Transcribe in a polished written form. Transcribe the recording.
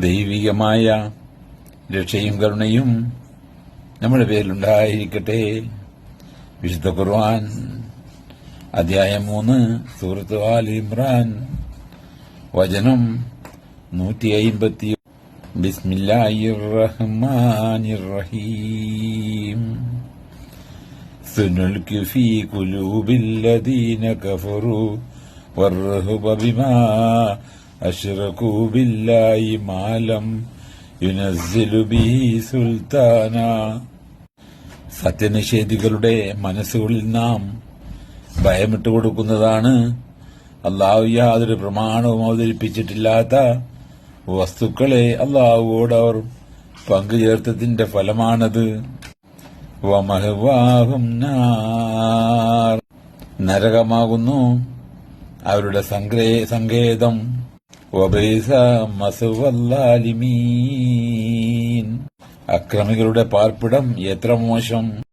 ദൈവികമായ രക്ഷയും കരുണയും നമ്മുടെ പേരിലുണ്ടായിരിക്കട്ടെ. വിശുദ്ധ ഖുർആൻ അധ്യായം 3 സൂറത്ത് ആൽ ഇമ്രാൻ വചനം 150. ബിസ്മില്ലാഹിർ റഹ്മാനിർ റഹീം. സനുൽഖി ഫീ ഖുലൂബിൽ ലദീന കഫറൂ വറഹബ ബിമാ അശ്റകൂ ബില്ലാഹി മാ ലം യുനസ്സിലു ബിഹി സുൽത്താന. സത്യനിഷേധികളുടെ മനസ്സുകളിൽ നാം ഭയമിട്ട് കൊടുക്കുന്നതാണ് അള്ളാഹു യാതൊരു പ്രമാണവും അവതരിപ്പിച്ചിട്ടില്ലാത്ത വസ്തുക്കളെ അള്ളാഹുവോട് അവർ പങ്കുചേർത്തതിന്റെ ഫലമാണത്. വമഹ്വാഹും നാർ, നരകമാകുന്നു അവരുടെ സങ്കേതം. വബൈസ മസ്വൽ ളാലിമീൻ, അക്രമികളുടെ പാർപ്പിടം എത്ര മോശം.